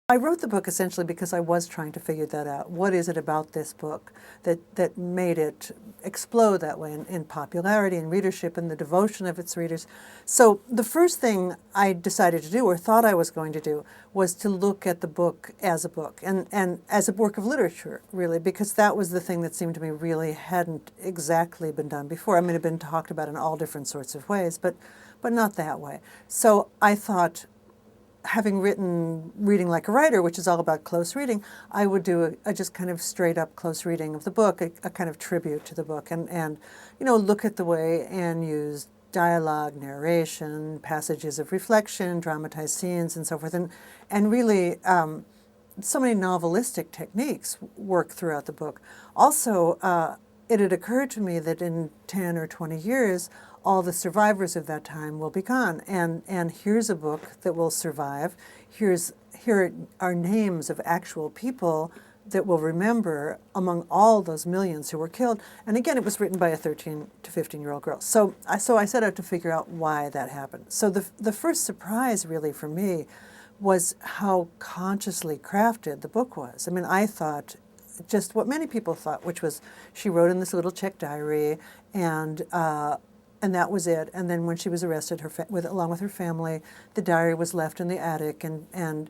I wrote the book essentially because I was trying to figure that out. What is it about this book that made it explode that way in popularity and readership and the devotion of its readers? So the first thing I decided to do, or thought I was going to do, was to look at the book as a book and as a work of literature, really, because that was the thing that seemed to me really hadn't exactly been done before. I mean, it had been talked about in all different sorts of ways, but not that way. So I thought, having written Reading Like a Writer, which is all about close reading, I would do a just kind of straight up close reading of the book, a kind of tribute to the book, and look at the way Anne used dialogue, narration, passages of reflection, dramatized scenes, and so forth, and really so many novelistic techniques work throughout the book. Also, it had occurred to me that in 10 or 20 years, all the survivors of that time will be gone. And here's a book that will survive. Here are names of actual people that we'll remember among all those millions who were killed. And again, it was written by a 13 to 15-year-old girl. So I set out to figure out why that happened. So the first surprise really for me was how consciously crafted the book was. I mean, I thought just what many people thought, which was she wrote in this little Czech diary, and that was it. And then when she was arrested, along with her family, the diary was left in the attic, and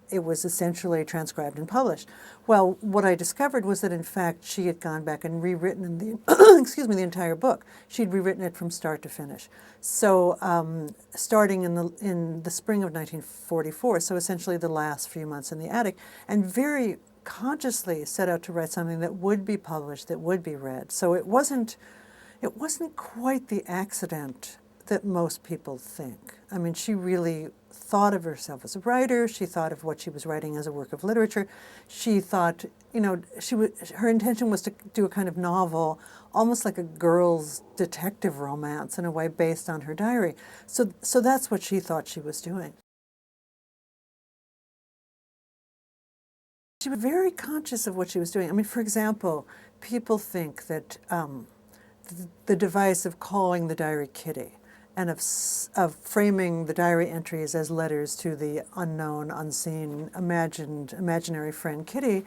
it was essentially transcribed and published. Well, what I discovered was that in fact she had gone back and rewritten the the entire book. She'd rewritten it from start to finish. So starting in the spring of 1944, so essentially the last few months in the attic, and very consciously set out to write something that would be published, that would be read. So it wasn't quite the accident that most people think. I mean, she really thought of herself as a writer. She thought of what she was writing as a work of literature. She thought, her intention was to do a kind of novel, almost like a girl's detective romance in a way, based on her diary. So that's what she thought she was doing. She was very conscious of what she was doing. I mean, for example, people think that the device of calling the diary Kitty and of framing the diary entries as letters to the unknown, unseen, imaginary friend Kitty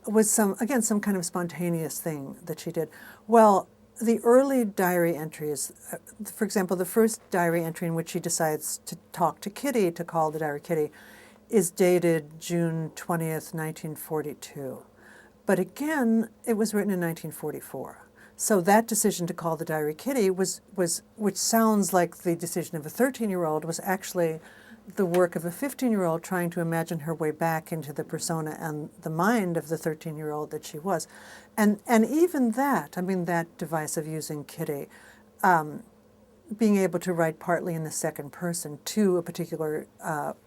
was some kind of spontaneous thing that she did. Well, the early diary entries, for example, the first diary entry in which she decides to talk to Kitty, to call the diary Kitty, is dated June 20th, 1942. But again, it was written in 1944. So that decision to call the diary Kitty which sounds like the decision of a 13-year-old, was actually the work of a 15-year-old trying to imagine her way back into the persona and the mind of the 13-year-old that she was. And even that, I mean, that device of using Kitty, being able to write partly in the second person to a particular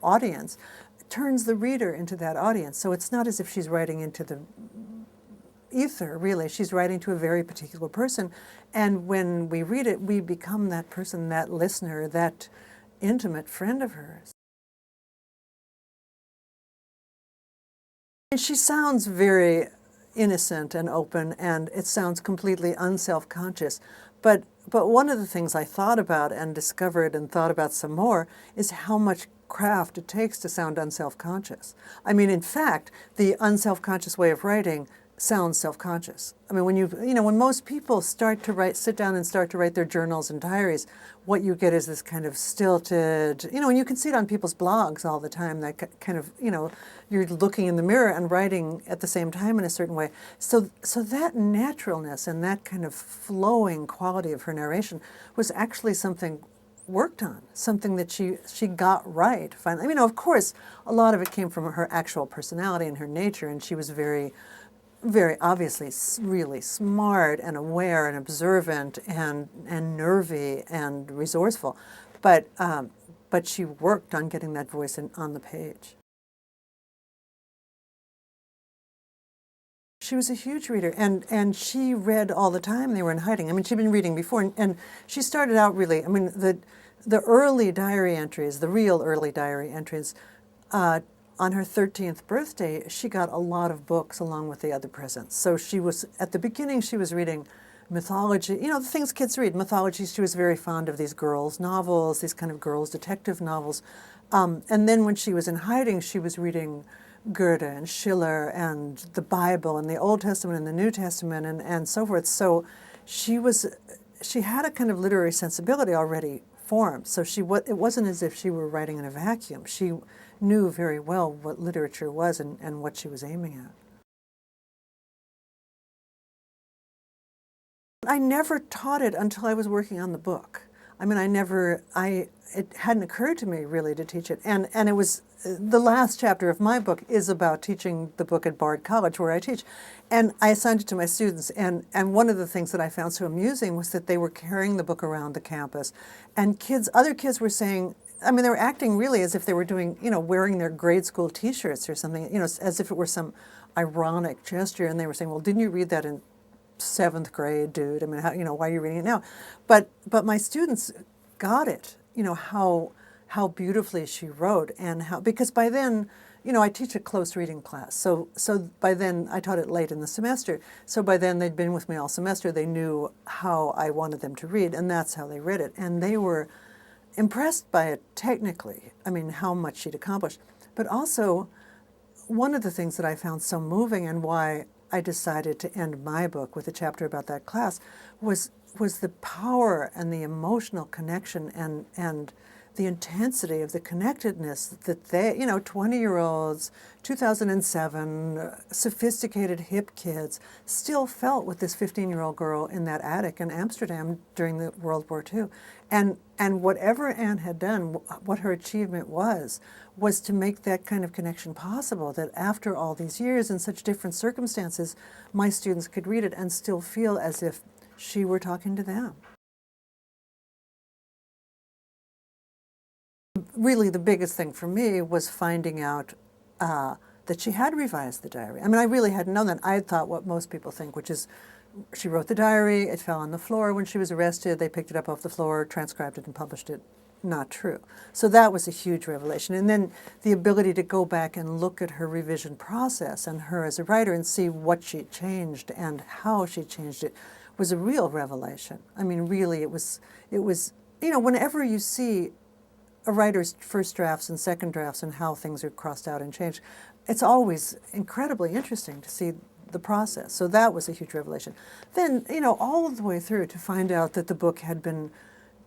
audience, turns the reader into that audience. So it's not as if she's writing into the ether, really. She's writing to a very particular person, and when we read it, we become that person, that listener, that intimate friend of hers. And she sounds very innocent and open, and it sounds completely unself-conscious, but one of the things I thought about and discovered and thought about some more is how much craft it takes to sound unself-conscious. I mean, in fact, the unself-conscious way of writing sounds self-conscious. I mean, when most people sit down and start to write their journals and diaries, what you get is this kind of stilted, and you can see it on people's blogs all the time, that kind of, you're looking in the mirror and writing at the same time in a certain way. So that naturalness and that kind of flowing quality of her narration was actually something worked on, something that she got right finally. I mean, of course, a lot of it came from her actual personality and her nature, and she was very obviously really smart and aware and observant and nervy and resourceful, but she worked on getting that voice on the page. She was a huge reader, and she read all the time. They were in hiding. I mean, she'd been reading before, and she started out really, I mean, the early diary entries, the real early diary entries, on her 13th birthday, she got a lot of books along with the other presents. So at the beginning, she was reading mythology, the things kids read, mythology. She was very fond of these girls' novels, these kind of girls' detective novels. And then when she was in hiding, she was reading Goethe and Schiller and the Bible and the Old Testament and the New Testament and so forth. So she had a kind of literary sensibility already formed. So it wasn't as if she were writing in a vacuum. She knew very well what literature was and what she was aiming at. I never taught it until I was working on the book. I mean, it hadn't occurred to me really to teach it. And it was, the last chapter of my book is about teaching the book at Bard College where I teach. And I assigned it to my students. And one of the things that I found so amusing was that they were carrying the book around the campus. And other kids were saying, I mean, they were acting really as if they were doing, wearing their grade school T-shirts or something, as if it were some ironic gesture. And they were saying, well, didn't you read that in 7th grade, dude? I mean, why are you reading it now? But my students got it, how beautifully she wrote, and because by then, I teach a close reading class. So by then, I taught it late in the semester. So by then, they'd been with me all semester. They knew how I wanted them to read, and that's how they read it. And they were impressed by it technically, I mean, how much she'd accomplished. But also, one of the things that I found so moving and why I decided to end my book with a chapter about that class was the power and the emotional connection and the intensity of the connectedness that they, 20-year-olds, 2007, sophisticated hip kids still felt with this 15-year-old girl in that attic in Amsterdam during the World War II. And whatever Anne had done, what her achievement was to make that kind of connection possible, that after all these years in such different circumstances, my students could read it and still feel as if she were talking to them. Really, the biggest thing for me was finding out that she had revised the diary. I mean, I really hadn't known that. I had thought what most people think, which is she wrote the diary, it fell on the floor when she was arrested, they picked it up off the floor, transcribed it, and published it. Not true. So that was a huge revelation. And then the ability to go back and look at her revision process and her as a writer and see what she changed and how she changed it was a real revelation. I mean, really, it was, whenever you see a writer's first drafts and second drafts and how things are crossed out and changed, it's always incredibly interesting to see the process. So that was a huge revelation. Then, all the way through to find out that the book had been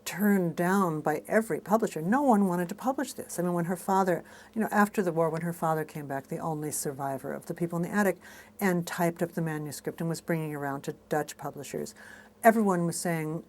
turned down by every publisher. No one wanted to publish this. I mean, when her father, after the war, when her father came back, the only survivor of the people in the attic, and typed up the manuscript and was bringing it around to Dutch publishers, everyone was saying,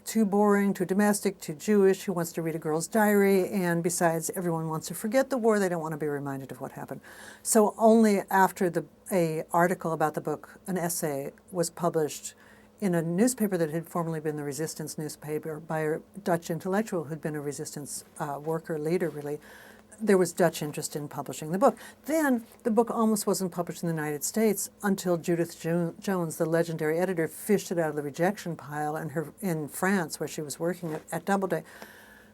too boring, too domestic, too Jewish, who wants to read a girl's diary, and besides, everyone wants to forget the war, they don't want to be reminded of what happened. So only after a article about the book, an essay, was published in a newspaper that had formerly been the resistance newspaper by a Dutch intellectual who'd been a resistance worker, leader really, there was Dutch interest in publishing the book. Then the book almost wasn't published in the United States until Judith Jones, the legendary editor, fished it out of the rejection pile in France, where she was working at Doubleday.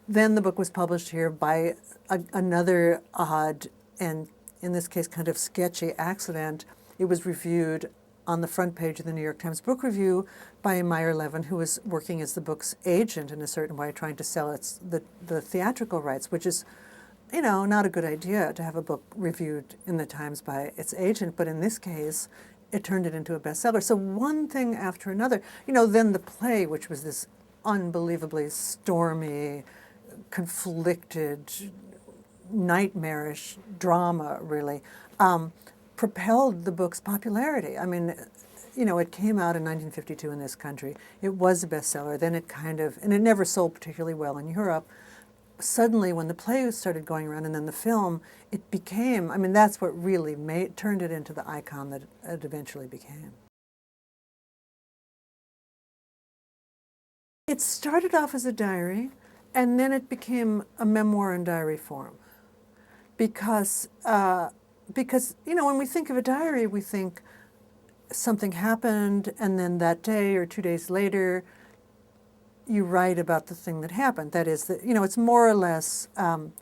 Then the book was published here by another odd and, in this case, kind of sketchy accident. It was reviewed on the front page of the New York Times Book Review by Meyer Levin, who was working as the book's agent in a certain way, trying to sell the theatrical rights, which is, not a good idea to have a book reviewed in the Times by its agent, but in this case, it turned it into a bestseller. So one thing after another, then the play, which was this unbelievably stormy, conflicted, nightmarish drama, really, propelled the book's popularity. I mean, it came out in 1952 in this country. It was a bestseller. Then and it never sold particularly well in Europe. Suddenly, when the play started going around and then the film, it became, that's what really turned it into the icon that it eventually became. It started off as a diary, and then it became a memoir in diary form. Because when we think of a diary, we think something happened, and then that day or 2 days later, you write about the thing that happened. That is, it's more or less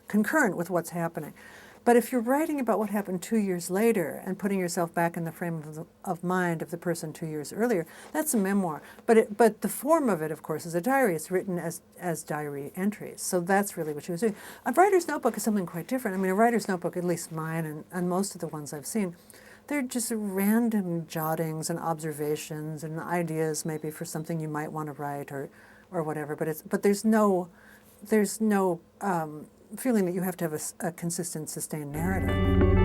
concurrent with what's happening. But if you're writing about what happened 2 years later and putting yourself back in the frame of mind of the person 2 years earlier, that's a memoir. But the form of it, of course, is a diary. It's written as diary entries. So that's really what she was doing. A writer's notebook is something quite different. I mean, a writer's notebook, at least mine and most of the ones I've seen, they're just random jottings and observations and ideas maybe for something you might want to write or whatever. But there's no feeling that you have to have a consistent, sustained narrative.